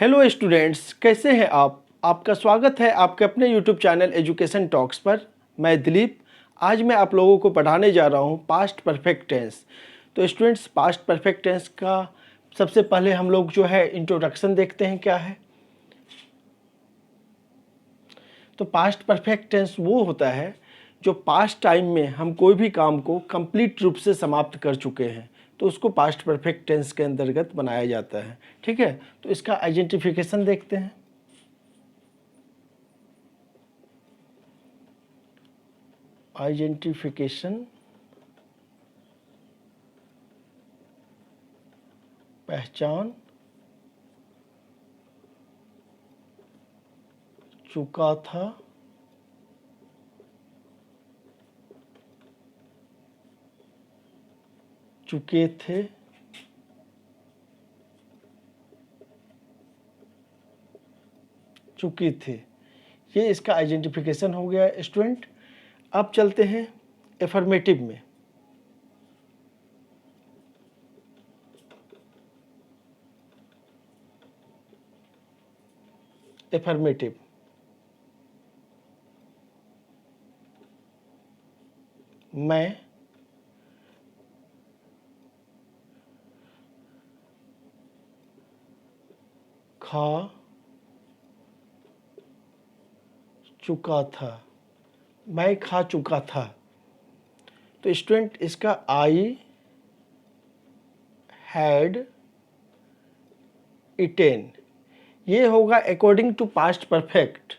Hello students, कैसे हैं आप। आपका स्वागत है आपके अपने यूट्यूब चैनल एजुकेशन टॉक्स पर। मैं दिलीप। आज मैं आप लोगों को पढ़ाने जा रहा हूं पास्ट परफेक्ट टेंस। तो स्टूडेंट्स, पास्ट परफेक्ट टेंस का सबसे पहले हम लोग जो है इंट्रोडक्शन देखते हैं क्या है। तो पास्ट परफेक्ट टेंस वो होता है जो पास्ट टाइम में हम कोई भी काम को कंप्लीट रूप से समाप्त कर चुके हैं, तो उसको पास्ट परफेक्ट टेंस के अंतर्गत बनाया जाता है। ठीक है, तो इसका आइडेंटिफिकेशन देखते हैं। आइडेंटिफिकेशन, पहचान चुका था, चुके थे, चुकी थी। ये इसका आइडेंटिफिकेशन हो गया स्टूडेंट। अब चलते हैं एफर्मेटिव में। एफर्मेटिव, मैं खा चुका था, मैं खा चुका था। तो स्टूडेंट इसका आई हैड इटेन, ये होगा अकॉर्डिंग टू पास्ट परफेक्ट,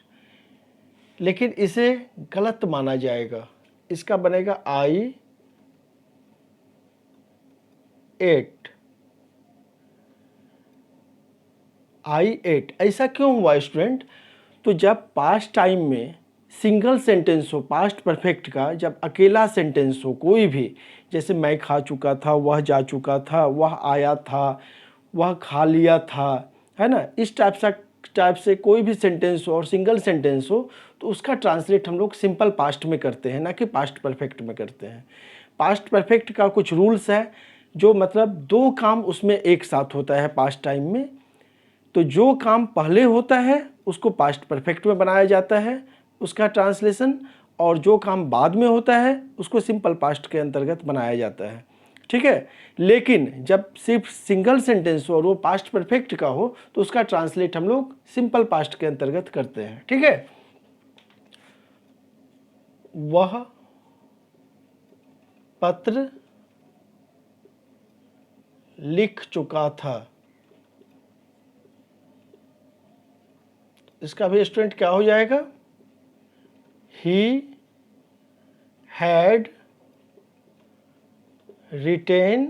लेकिन इसे गलत माना जाएगा। इसका बनेगा आई एट, आई एट। ऐसा क्यों हुआ स्टूडेंट? तो जब पास्ट टाइम में सिंगल सेंटेंस हो पास्ट परफेक्ट का, जब अकेला सेंटेंस हो कोई भी, जैसे मैं खा चुका था, वह जा चुका था, वह आया था, वह खा लिया था, है ना, इस टाइप से कोई भी सेंटेंस हो और सिंगल सेंटेंस हो, तो उसका ट्रांसलेट हम लोग सिंपल पास्ट में करते हैं, ना कि पास्ट परफेक्ट में करते हैं। पास्ट परफेक्ट का कुछ रूल्स है, जो मतलब दो काम उसमें एक साथ होता है पास्ट टाइम में। तो जो काम पहले होता है उसको पास्ट परफेक्ट में बनाया जाता है, उसका ट्रांसलेशन, और जो काम बाद में होता है उसको सिंपल पास्ट के अंतर्गत बनाया जाता है। ठीक है, लेकिन जब सिर्फ सिंगल सेंटेंस हो और वो पास्ट परफेक्ट का हो, तो उसका ट्रांसलेट हम लोग सिंपल पास्ट के अंतर्गत करते हैं। ठीक है, वह पत्र लिख चुका था। इसका भी स्टूडेंट क्या हो जाएगा? He had written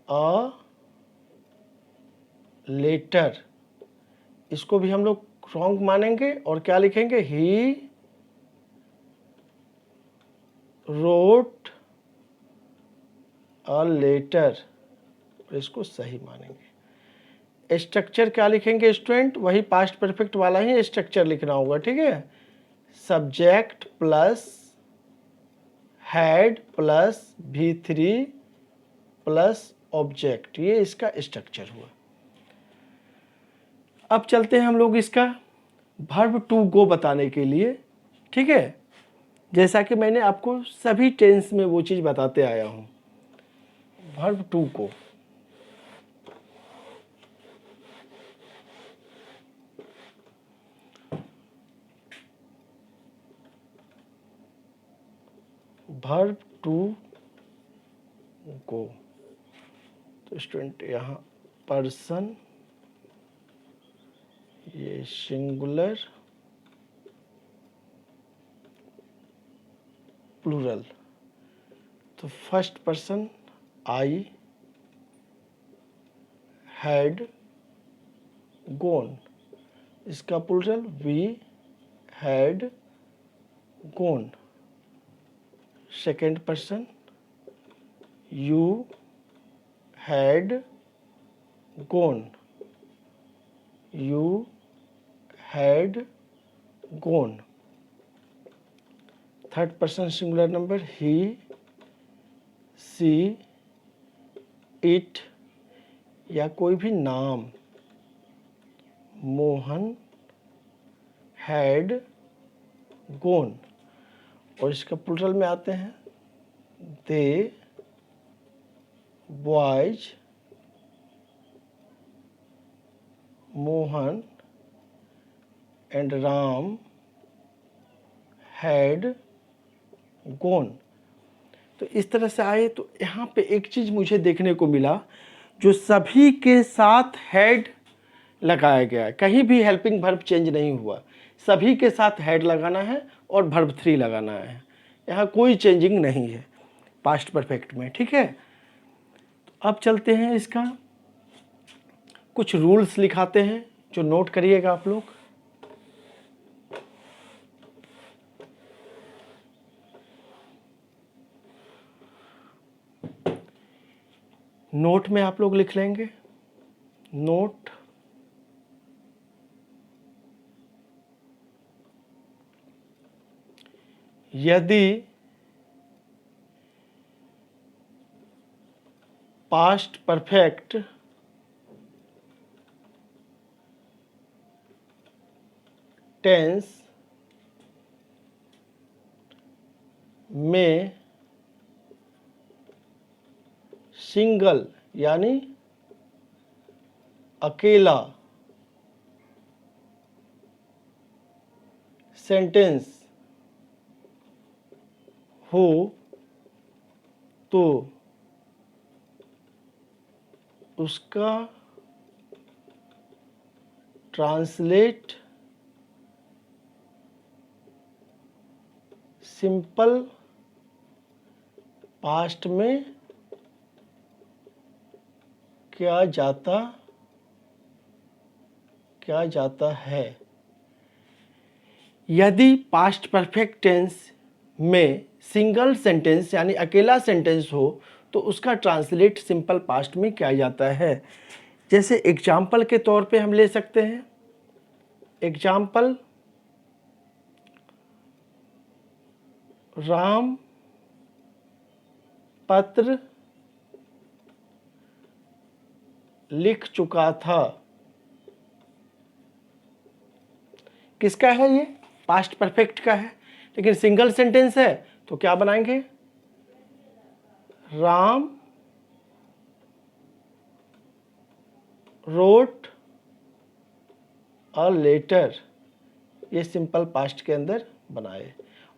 a letter. इसको भी हम लोग रॉन्ग मानेंगे और क्या लिखेंगे? ही रोट अ लेटर, इसको सही मानेंगे। स्ट्रक्चर क्या लिखेंगे स्टूडेंट? वही पास्ट परफेक्ट वाला ही स्ट्रक्चर लिखना होगा। ठीक है, subject plus had plus V3 plus object, ये इसका स्ट्रक्चर हुआ। अब चलते हैं हम लोग इसका वर्ब टू गो बताने के लिए। ठीक है, जैसा कि मैंने आपको सभी टेंस में वो चीज़ बताते आया हूँ। वर्ब टू को वर्ब टू गो, तो स्टूडेंट यहाँ पर्सन, ये सिंगुलर प्लूरल, तो first person I had gone, इसका plural we had gone. Second person you had gone, you had gone. Third person singular number he she it, या कोई भी नाम Mohan had gone, और इसका प्लूरल में आते हैं they boys, Mohan and Ram had gone. तो इस तरह से आए। तो यहाँ पे एक चीज़ मुझे देखने को मिला, जो सभी के साथ हैड लगाया गया है, कहीं भी हेल्पिंग वर्ब चेंज नहीं हुआ, सभी के साथ हैड लगाना है और वर्ब 3 लगाना है, यहाँ कोई चेंजिंग नहीं है पास्ट परफेक्ट में। ठीक है, तो अब चलते हैं, इसका कुछ रूल्स लिखाते हैं जो नोट करिएगा आप लोग। नोट में आप लोग लिख लेंगे, नोट यदि पास्ट परफेक्ट टेंस में सिंगल यानी अकेला सेंटेंस हो तो उसका ट्रांसलेट सिंपल पास्ट में क्या जाता है। यदि पास्ट परफेक्ट टेंस में सिंगल सेंटेंस यानी अकेला सेंटेंस हो तो उसका ट्रांसलेट सिंपल पास्ट में क्या जाता है। जैसे एग्जाम्पल के तौर पे हम ले सकते हैं, एग्जाम्पल राम पत्र लिख चुका था। किसका है ये? पास्ट परफेक्ट का है, लेकिन सिंगल सेंटेंस है तो क्या बनाएंगे, राम रोट अ लेटर, ये सिंपल पास्ट के अंदर बनाए।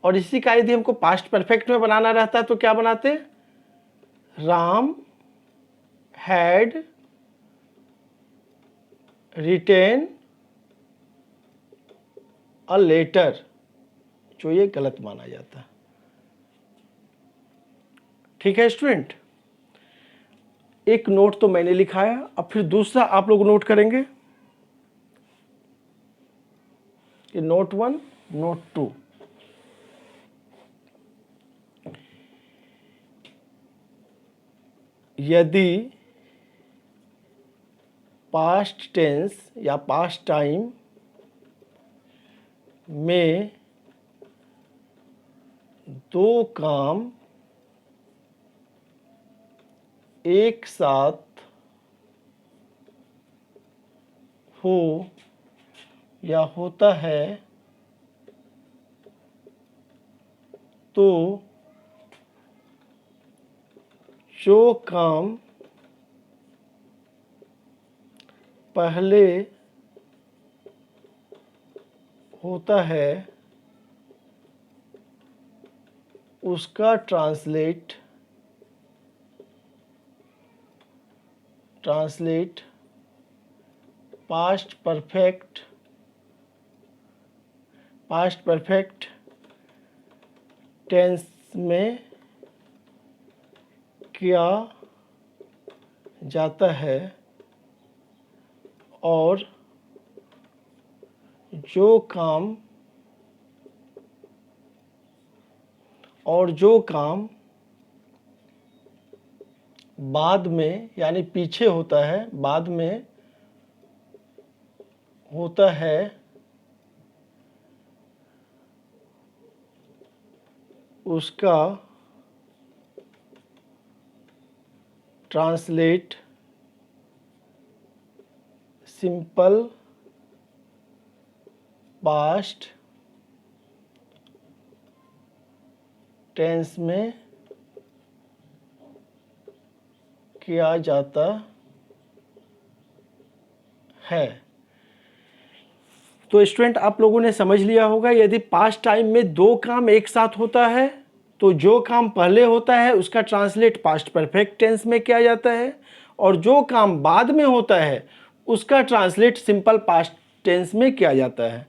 और इसी का यदि हमको पास्ट परफेक्ट में बनाना रहता है तो क्या बनाते, Ram had written a letter, जो ये गलत माना जाता है। ठीक है स्टूडेंट, एक नोट तो मैंने लिखाया, अब फिर दूसरा आप लोग नोट करेंगे, कि नोट 1 नोट 2। यदि पास्ट टेंस या पास्ट टाइम में दो काम एक साथ हो या होता है तो जो काम पहले होता है उसका ट्रांसलेट पास्ट परफेक्ट टेंस में किया जाता है, और जो काम बाद में यानी पीछे होता है, बाद में होता है, उसका ट्रांसलेट सिंपल पास्ट टेंस में किया जाता है। तो स्टूडेंट आप लोगों ने समझ लिया होगा, यदि पास्ट टाइम में दो काम एक साथ होता है तो जो काम पहले होता है उसका ट्रांसलेट पास्ट परफेक्ट टेंस में किया जाता है, और जो काम बाद में होता है उसका ट्रांसलेट सिंपल पास्ट टेंस में किया जाता है।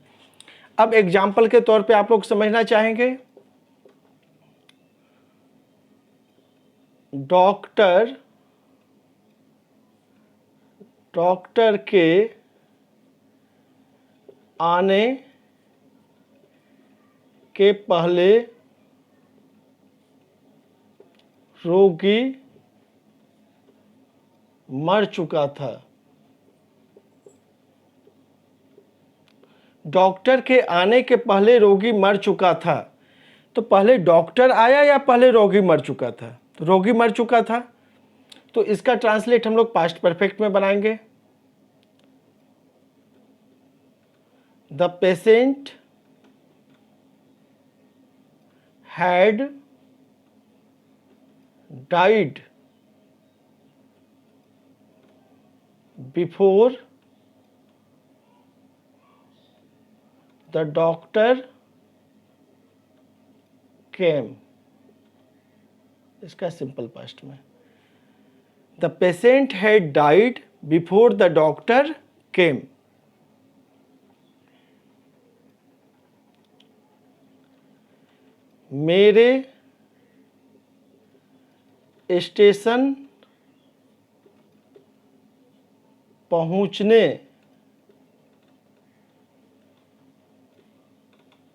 अब एग्जाम्पल के तौर पे आप लोग समझना चाहेंगे, डॉक्टर के आने के पहले रोगी मर चुका था। डॉक्टर के आने के पहले रोगी मर चुका था, तो पहले डॉक्टर आया या पहले रोगी मर चुका था? तो रोगी मर चुका था, तो इसका ट्रांसलेट हम लोग पास्ट परफेक्ट में बनाएंगे। The patient had died before the doctor केम। इसका सिंपल पास्ट में, the patient had died before the doctor केम। मेरे स्टेशन पहुंचने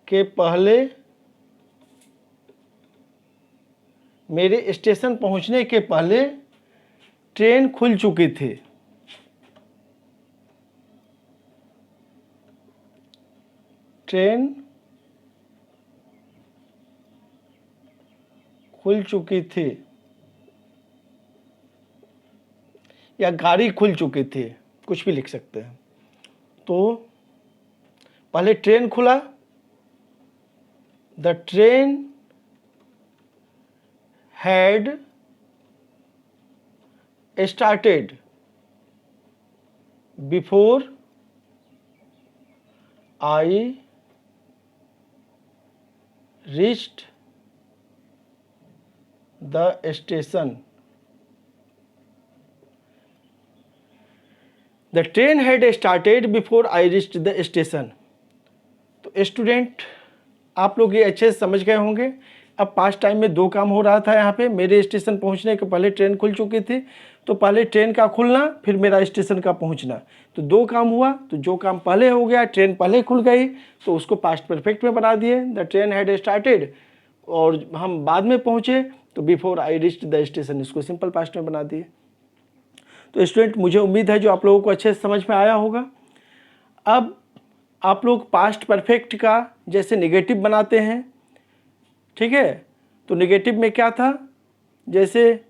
के पहले, मेरे स्टेशन पहुंचने के पहले ट्रेन खुल चुकी थी। ट्रेन खुल चुकी थी या गाड़ी खुल चुकी थी, कुछ भी लिख सकते हैं। तो पहले ट्रेन खुला, the train had started before I reached the station. The train had started before I reached the station. तो स्टूडेंट आप लोग ये अच्छे से समझ गए होंगे। अब पास्ट टाइम में दो काम हो रहा था यहाँ पे, मेरे स्टेशन पहुँचने के पहले ट्रेन खुल चुकी थी, तो पहले ट्रेन का खुलना फिर मेरा स्टेशन का पहुँचना, तो दो काम हुआ। तो जो काम पहले हो गया, ट्रेन पहले खुल गई, तो उसको पास्ट परफेक्ट में बना दिए, द ट्रेन हैड स्टार्टेड, और हम बाद में पहुँचे तो before I reached the station, इसको सिंपल पास्ट में बना दिए। तो स्टूडेंट मुझे उम्मीद है जो आप लोगों को अच्छे से समझ में आया होगा। अब आप लोग पास्ट परफेक्ट का जैसे नेगेटिव बनाते हैं, ठीक है, तो नेगेटिव में क्या था, जैसे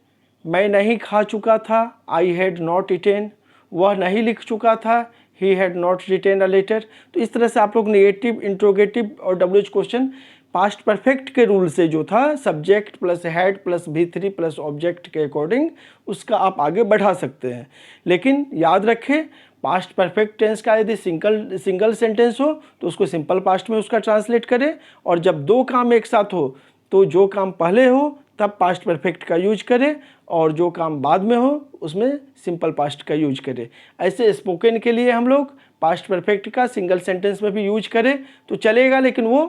मैं नहीं खा चुका था, आई हैड नॉट ईटेन, वह नहीं लिख चुका था, he had not written a letter. तो इस तरह से आप लोग नेगेटिव, इंट्रोगेटिव और WH क्वेश्चन पास्ट परफेक्ट के रूल से जो था, subject plus had plus V3 plus object के अकॉर्डिंग, उसका आप आगे बढ़ा सकते हैं। लेकिन याद रखें, पास्ट परफेक्ट टेंस का यदि सिंगल सेंटेंस हो तो उसको सिंपल पास्ट में उसका ट्रांसलेट करें, और जब दो काम एक साथ हो तो जो काम पहले हो तब पास्ट परफेक्ट का यूज करें, और जो काम बाद में हो उसमें सिंपल पास्ट का यूज करें। ऐसे स्पोकन के लिए हम लोग पास्ट परफेक्ट का सिंगल सेंटेंस में भी यूज करें तो चलेगा, लेकिन वो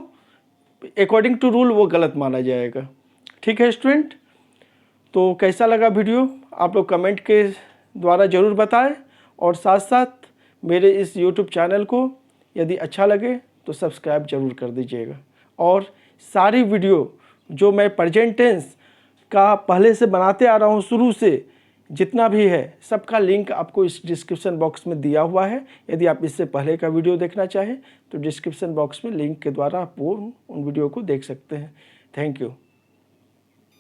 अकॉर्डिंग टू रूल वो गलत माना जाएगा। ठीक है स्टूडेंट, तो कैसा लगा वीडियो आप लोग कमेंट के द्वारा ज़रूर बताएं, और साथ साथ मेरे इस YouTube चैनल को यदि अच्छा लगे तो सब्सक्राइब जरूर कर दीजिएगा। और सारी वीडियो जो मैं प्रेजेंट टेंस का पहले से बनाते आ रहा हूँ, शुरू से जितना भी है, सबका लिंक आपको इस डिस्क्रिप्शन बॉक्स में दिया हुआ है। यदि आप इससे पहले का वीडियो देखना चाहें तो डिस्क्रिप्शन बॉक्स में लिंक के द्वारा आप वो उन वीडियो को देख सकते हैं। Thank you.